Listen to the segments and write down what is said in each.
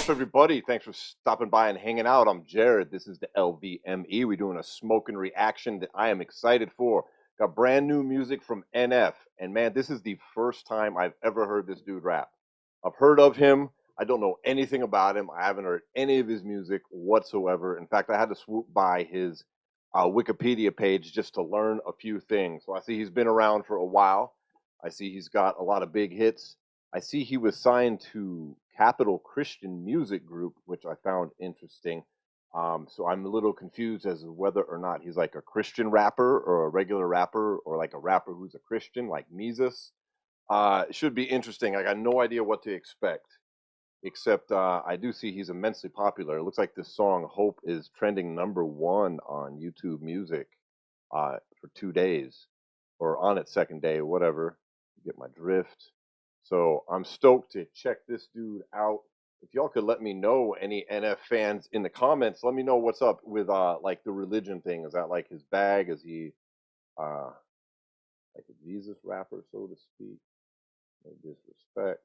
up, everybody? Thanks for stopping by and hanging out. I'm Jared. This is the LVME. We're doing a Smokin Reaction that I am excited for. Got brand new music from NF. And man, this is the first time I've ever heard this dude rap. I've heard of him. I don't know anything about him. I haven't heard any of his music whatsoever. In fact, I had to swoop by his Wikipedia page just to learn a few things. So I see he's been around for a while. I see he's got a lot of big hits. I see he was signed to Capital Christian Music Group, which I found interesting. So I'm a little confused as to whether or not he's like a Christian rapper or a regular rapper or like a rapper who's a Christian, like Mises. It should be interesting. I got no idea what to expect, except I do see he's immensely popular. It looks like this song, Hope, is trending #1 on YouTube Music for 2 days, or on its second day, whatever. Get my drift. So I'm stoked to check this dude out. If y'all could let me know, any NF fans in the comments, let me know what's up with like the religion thing. Is that like his bag? Is he like a Jesus rapper, so to speak? No disrespect.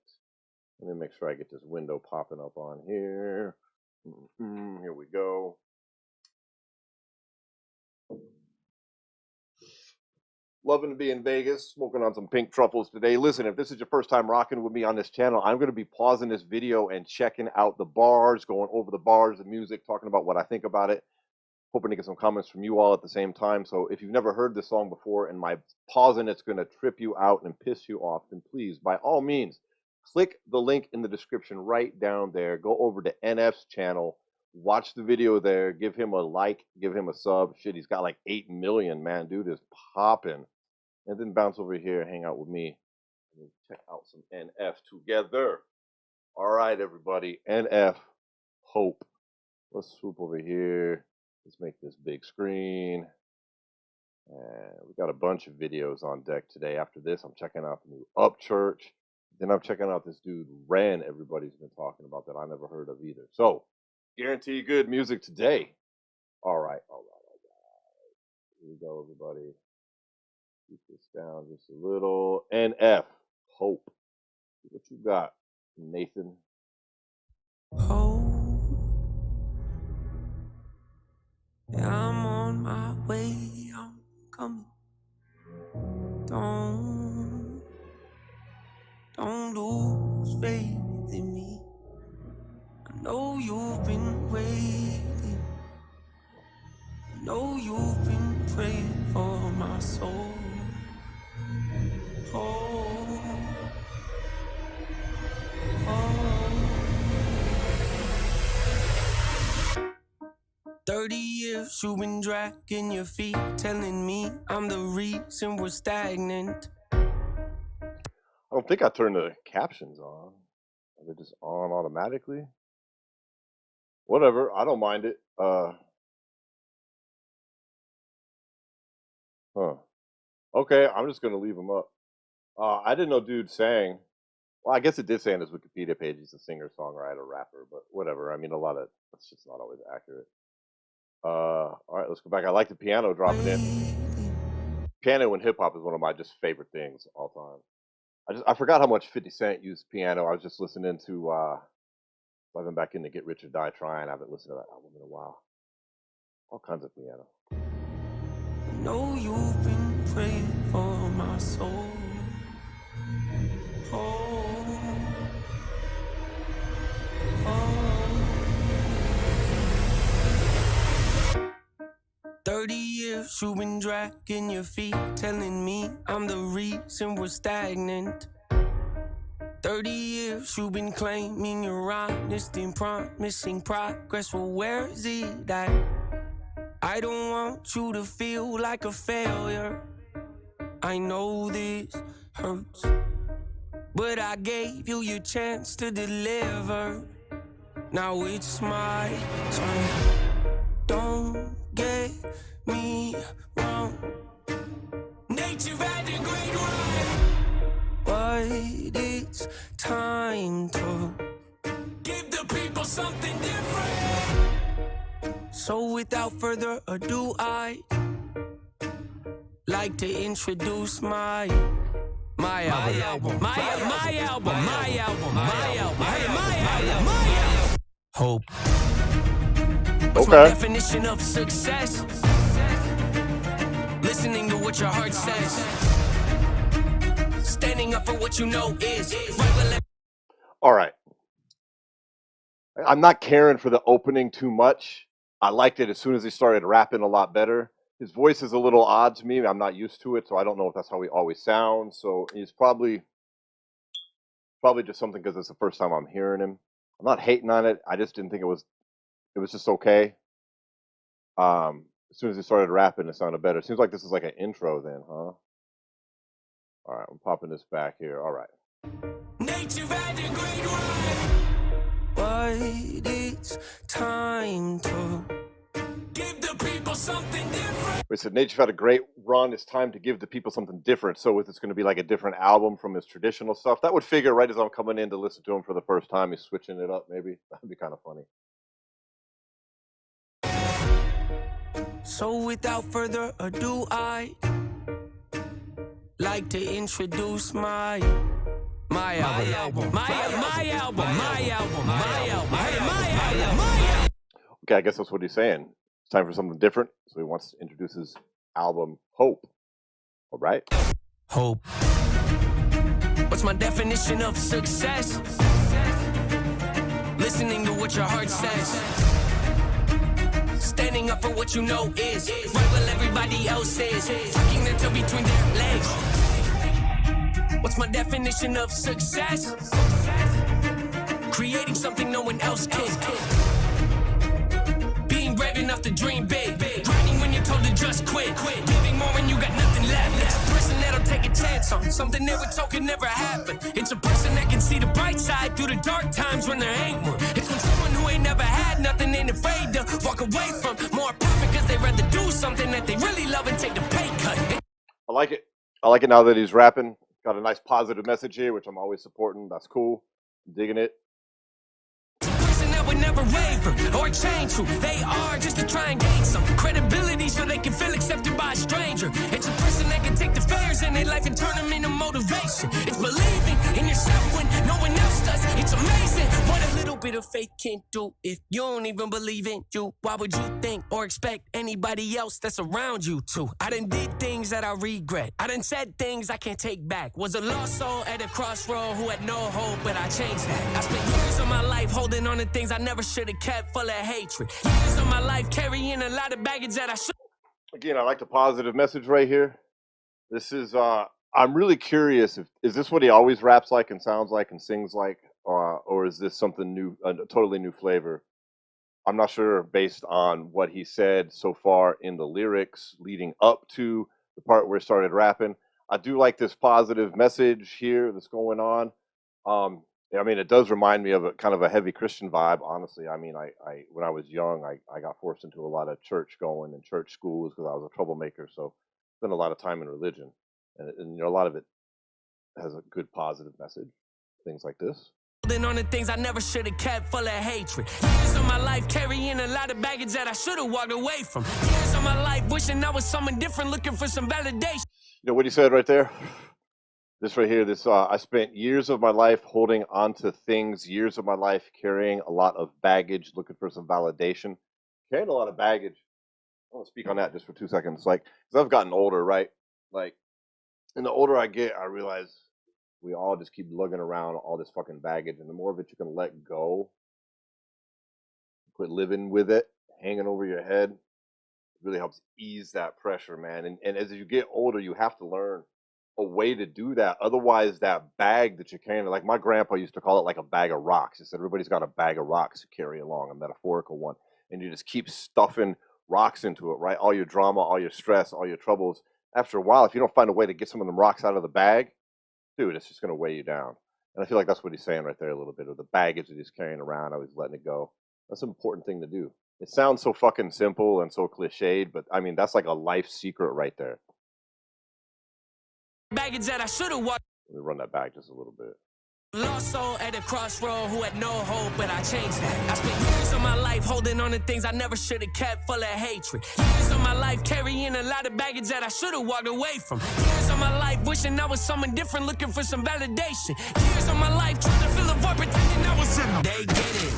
Let me make sure I get this window popping up on here. Here we go. Loving to be in Vegas, smoking on some pink truffles today. Listen, if this is your first time rocking with me on this channel, I'm going to be pausing this video and checking out the bars, going over the bars, the music, talking about what I think about it. Hoping to get some comments from you all at the same time. So if you've never heard this song before and my pausing it's going to trip you out and piss you off, then please, by all means, click the link in the description right down there. Go over to NF's channel. Watch the video there. Give him a like. Give him a sub. Shit, he's got like 8 million, man. Dude is popping. And then bounce over here, hang out with me, and check out some NF together. All right, everybody. NF, Hope. Let's swoop over here. Let's make this big screen. And we got a bunch of videos on deck today. After this, I'm checking out the new Upchurch. Then I'm checking out this dude, Ren, everybody's been talking about that I never heard of either. So, guarantee good music today. All right. Here we go, everybody. Keep this down just a little. NF, Hope. See what you got, Nathan. Hope. Yeah, I'm on my way. I'm coming. Don't lose faith in me. I know you've been waiting. I know you've been praying for my soul. Oh, 30 years you've been dragging your feet, telling me I'm the reason we're stagnant. I don't think I turned the captions on. Are they just on automatically? Whatever, I don't mind it. Okay, I'm just gonna leave them up. I didn't know dude sang. Well, I guess it did say on his Wikipedia page he's a singer, songwriter, rapper, but whatever. I mean, a lot of that's just not always accurate. All right, let's go back. I like the piano dropping in. Piano and hip hop is one of my just favorite things of all time. I forgot how much 50 Cent used piano. I was just listening to diving back in to Get Rich or Die Trying. I haven't listened to that album in a while. All kinds of piano. I know you've been praying for my soul. Oh, 30 years you've been dragging your feet, telling me I'm the reason we're stagnant. 30 years you've been claiming you're honest and promising progress. Well, where is it at? I don't want you to feel like a failure. I know this hurts, but I gave you your chance to deliver. Now it's my turn. Don't get me wrong. Nature had a great run, but it's time to give the people something different. So without further ado, I'd like to introduce my album. Hope. What's my definition of success? Listening to what your heart says. Standing up for what you know is. All right. I'm not caring for the opening too much. I liked it as soon as he started rapping a lot better. His voice is a little odd to me. I'm not used to it, so I don't know if that's how he always sounds. So he's probably just something because it's the first time I'm hearing him. I'm not hating on it. I just didn't think it was just okay. As soon as he started rapping, it sounded better. Seems like this is like an intro then, huh? All right, I'm popping this back here. All right. Nature had a great run, but it's time to give the people something different. We said Nature had a great run. It's time to give the people something different. So is this going to be like a different album from his traditional stuff? That would figure right as I'm coming in to listen to him for the first time. He's switching it up, maybe. That'd be kind of funny. So without further ado, I like to introduce my album. Okay, I guess that's what he's saying. It's time for something different. So he wants to introduce his album, Hope. All right. Hope. What's my definition of success? Listening to what your heart says. Standing up for what you know is right while everybody else is. Tucking their tail between their legs. What's my definition of success? Creating something no one else can. Being brave enough to dream big. Grinding when you're told to just quit. Giving more when you got nothing left. It's a person that'll take a chance on something they were told could never happen. It's a person that can see the bright side through the dark times when there ain't one. It's when someone who ain't never had nothing ain't afraid to walk away from more perfect because they'd rather do something that they really love and take the pay cut. I like it. I like it now that he's rapping. Got a nice positive message here, which I'm always supporting. That's cool. I'm digging it. Would never waver or change who they are just to try and gain some credibility so they can feel accepted by a stranger. It's a person that can take the failures in their life and turn them into motivation. It's believing in yourself when no one else does. It's amazing what a little bit of faith can do. If you don't even believe in you, why would you think or expect anybody else that's around you to? I done did things that I regret. I done said things I can't take back. Was a lost soul at a crossroad who had no hope, but I changed that. I spent years of my life holding on to things I never should have kept, full of hatred. Years of my life carrying a lot of baggage that I should. Again, I like the positive message right here. This is I'm really curious, is this what he always raps like and sounds like and sings like, or is this something new, a totally new flavor? I'm not sure based on what he said so far in the lyrics leading up to the part where he started rapping. I do like this positive message here that's going on. I mean, it does remind me of a kind of a heavy Christian vibe, honestly. I mean, I when I was young, I got forced into a lot of church going and church schools because I was a troublemaker. So spent a lot of time in religion, and you know, a lot of it has a good positive message. Things like this. On the things I never should have kept, full of hatred. Years of my life carrying a lot of baggage that I should have walked away from. Years of my life wishing I was someone different, looking for some validation. You know what he said right there? This right here, this I spent years of my life holding on to things, years of my life carrying a lot of baggage, looking for some validation. Carrying a lot of baggage. I want to speak on that just for 2 seconds. Like, because I've gotten older, right? Like, and the older I get, I realize we all just keep lugging around all this fucking baggage, and the more of it you can let go, quit living with it, hanging over your head, it really helps ease that pressure, man. And as you get older, you have to learn a way to do that. Otherwise, that bag that you're carrying, like my grandpa used to call it like a bag of rocks. He said everybody's got a bag of rocks to carry along, a metaphorical one. And you just keep stuffing rocks into it, right? All your drama, all your stress, all your troubles. After a while, if you don't find a way to get some of them rocks out of the bag, dude, it's just going to weigh you down. And I feel like that's what he's saying right there a little bit, of the baggage that he's carrying around, how he's letting it go. That's an important thing to do. It sounds so fucking simple and so cliched, but I mean, that's like a life secret right there. Baggage that I should have walked. Let me run that back just a little bit. Lost soul at a crossroad who had no hope, but I changed that. I spent years of my life holding on to things I never should have kept, full of hatred. Years of my life carrying a lot of baggage that I should have walked away from. Years of my life wishing I was someone different, looking for some validation. Years of my life trying to fill a void, pretending I was him. They get it.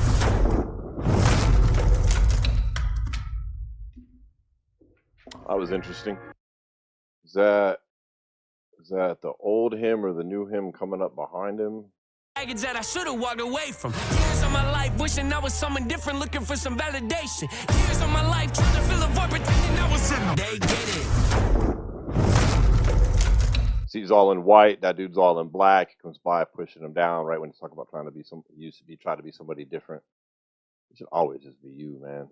That was interesting. Is that the old him or the new him coming up behind him? Baggage that I should have walked away from. Years of my life wishing I was someone different, looking for some validation. Years of my life trying to fill a void, pretending I was some. They get it. See, he's all in white. That dude's all in black. He comes by pushing him down right when he's talking about trying to be try to be somebody different. You should always just be you, man.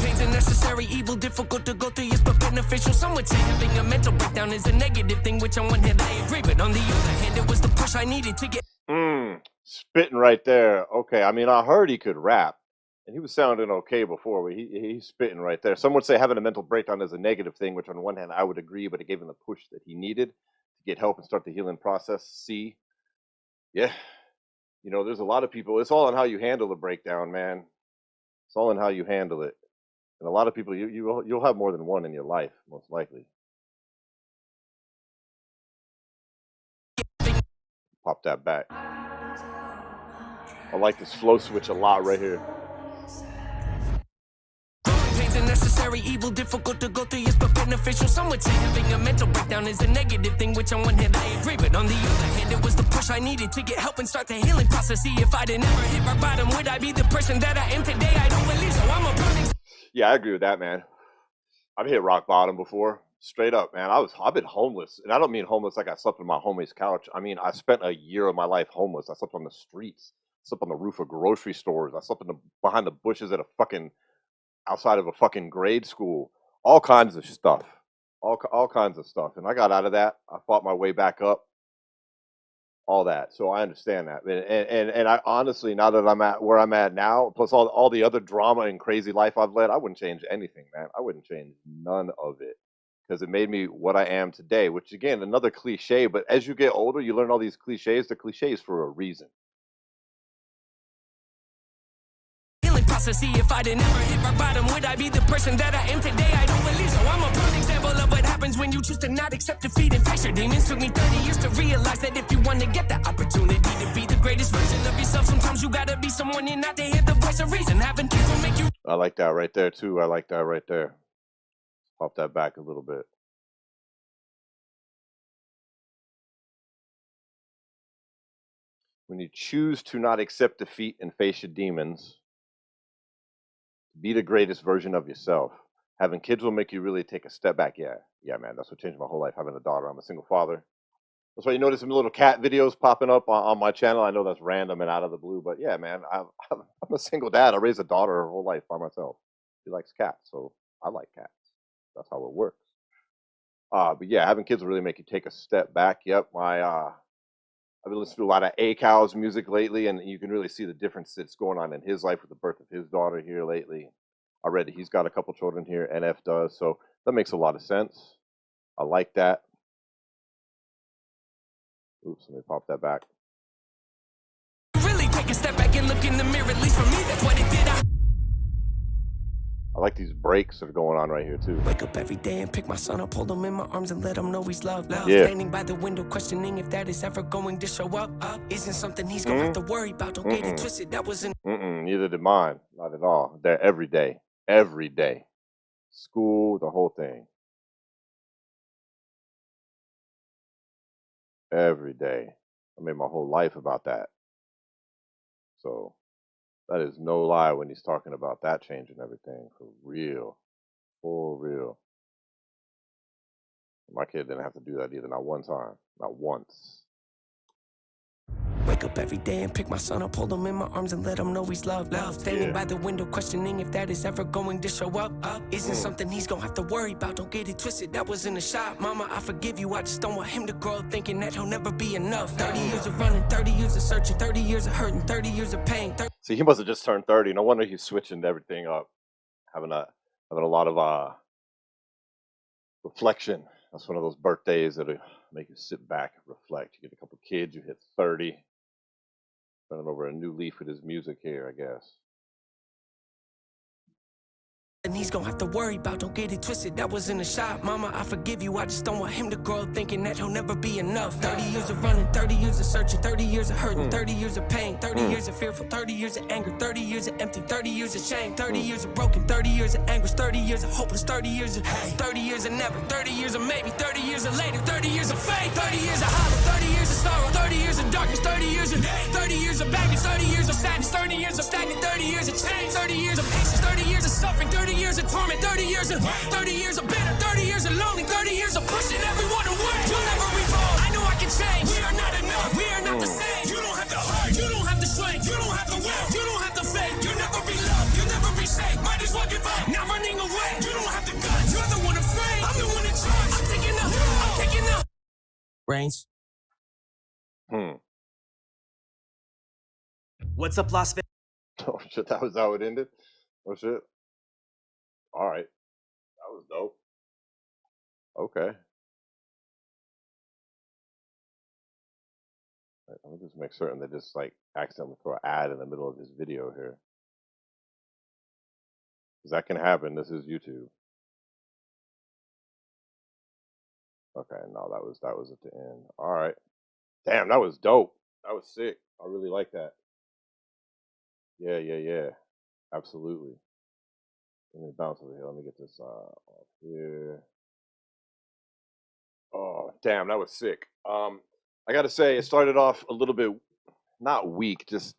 Pain's a necessary evil, difficult to go through, yes, but beneficial. Some would say having a mental breakdown is a negative thing, which on one hand I agree, but on the other hand, it was the push I needed to get. Spitting right there. Okay, I mean, I heard he could rap, and he was sounding okay before, but he's spitting right there. Some would say having a mental breakdown is a negative thing, which on one hand I would agree, but it gave him the push that he needed to get help and start the healing process. See, yeah, you know, there's a lot of people. It's all on how you handle the breakdown, man. It's all in how you handle it. And a lot of people, you'll have more than one in your life, most likely. Pop that back. I like this flow switch a lot right here. Pain's a necessary evil, difficult to go through, yes, but beneficial. Some would say having a mental breakdown is a negative thing, which on one hand I agree, but on the other hand, it was the push I needed to get help and start the healing process. See, if I'd never hit my bottom, would I be the person that I am today? I don't believe so. I'm a burning. Yeah, I agree with that, man. I've hit rock bottom before. Straight up, man. I've been homeless. And I don't mean homeless like I slept on my homie's couch. I mean, I spent a year of my life homeless. I slept on the streets. I slept on the roof of grocery stores. I slept behind the bushes at outside of a fucking grade school. All kinds of stuff. All kinds of stuff. And I got out of that. I fought my way back up. All that. So I understand that. And I honestly, now that I'm at where I'm at now, plus all the other drama and crazy life I've led, I wouldn't change anything, man. I wouldn't change none of it. Because it made me what I am today, which again, another cliche, but as you get older, you learn all these cliches. They're cliches for a reason. Process. See, if I did never hit my bottom, would I be the person that I am today? I don't believe so. I'm a prime example of what happens when you choose to not accept defeat and face your demons. Took me 30 years to realize that if you want to get the opportunity to be the greatest version of yourself, sometimes you gotta be someone you're not to hear the voice of reason. Having kids will make you. I like that right there too. I like that right there. Pop that back a little bit. When you choose to not accept defeat and face your demons, be the greatest version of yourself. Having kids will make you really take a step back. Yeah, man. That's what changed my whole life. Having a daughter. I'm a single father. That's why you notice some little cat videos popping up on my channel. I know that's random and out of the blue, but yeah, man. I'm a single dad. I raised a daughter her whole life by myself. She likes cats, so I like cats. That's how it works. But yeah, having kids will really make you take a step back. Yep, I've been listening to a lot of A-Cow's music lately, and you can really see the difference that's going on in his life with the birth of his daughter here lately. I read that he's got a couple children here, NF does, so that makes a lot of sense. I like that. Oops, let me pop that back. Really take a step back and look in the mirror, at least for me, that's what it did. I like these breaks that are going on right here too. Wake up every day and pick my son up, hold him in my arms and let him know he's loved. Yeah. Standing by the window, questioning if that is ever going to show up. Isn't something he's gonna have to worry about. Don't get it twisted. That wasn't. Neither did mine. Not at all. They're every day. Every day. School, the whole thing. Every day. I made my whole life about that. So that is no lie when he's talking about that changing everything. For real. For real. My kid didn't have to do that either. Not one time. Not once. Wake up every day and pick my son up, hold him in my arms and let him know he's loved. Standing by the window, questioning if that is ever going to show up. Isn't something he's gonna have to worry about. Don't get it twisted. That wasn't a shot. Mama, I forgive you. I just don't want him to grow up thinking that he'll never be enough. 30 years of running, 30 years of searching, 30 years of hurting, 30 years of pain. See, he must have just turned 30. No wonder he's switching everything up. Having having a lot of reflection. That's one of those birthdays that'll make you sit back and reflect. You get a couple kids, you hit 30, turning over a new leaf with his music here, I guess. And he's gonna have to worry about, don't get it twisted, that was in the shop. Mama, I forgive you, I just don't want him to grow up thinking that he'll never be enough. 30 years of running, 30 years of searching, 30 years of hurting, 30 years of pain, 30 years of fearful, 30 years of anger, 30 years of empty, 30 years of shame, 30 years of broken, 30 years of anguish, 30 years of hopeless, 30 years of hate, 30 years of never, 30 years of maybe, 30 years of later, 30 years of fate, 30 years of hollow, 30 years of sorrow, 30 years of darkness, 30 years of day, 30 years of baggage, 30 years of sadness, 30 years of stagnant, 30 years of change, 30 years of patience, 30 years of suffering, 30 years of torment, 30 years of 30 years of bitter, 30 years of lonely, 30 years of pushing everyone away. You'll never revolve. I know I can change. We are not enough. We are not the same. You don't have the heart. You don't have the strength. You don't have the will. You don't have the faith. You'll never be loved. You'll never be safe. Might as well give up. Not running away. You don't have the guts. You're the one afraid. I'm the one in charge. I'm taking up. I'm taking up. Reigns. What's up, Las Vegas? Oh shit, that was how it ended? Oh shit. All right. That was dope. Okay. Right, let me just make certain they just like accidentally throw an ad in the middle of this video here. Because that can happen. This is YouTube. Okay, no, that was at the end. All right. Damn, that was dope. That was sick. I really like that. Yeah. Absolutely. Let me bounce over here. Let me get this off here. Oh, damn, that was sick. I gotta say, it started off a little bit not weak, just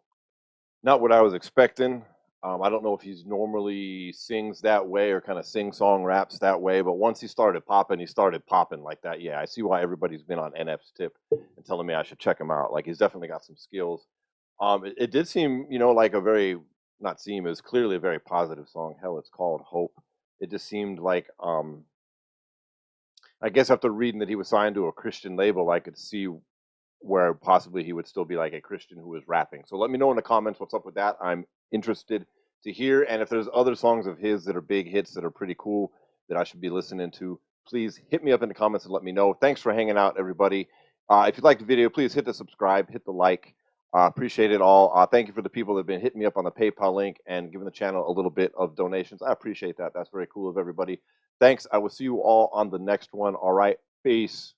not what I was expecting. I don't know if he's normally sings that way or kind of sing-song raps that way, but once he started popping like that. Yeah, I see why everybody's been on NF's tip and telling me I should check him out. Like he's definitely got some skills. It did seem, like a very not seem, it was clearly a very positive song. Hell, it's called Hope. It just seemed like I guess after reading that he was signed to a Christian label, I could see where possibly he would still be like a Christian who is rapping. So let me know in the comments what's up with that. I'm interested to hear. And if there's other songs of his that are big hits that are pretty cool that I should be listening to, please hit me up in the comments and let me know. Thanks for hanging out, everybody. If you liked the video, please hit the subscribe, hit the like. Appreciate it all. Thank you for the people that have been hitting me up on the PayPal link and giving the channel a little bit of donations. I appreciate that. That's very cool of everybody. Thanks. I will see you all on the next one. All right. Peace.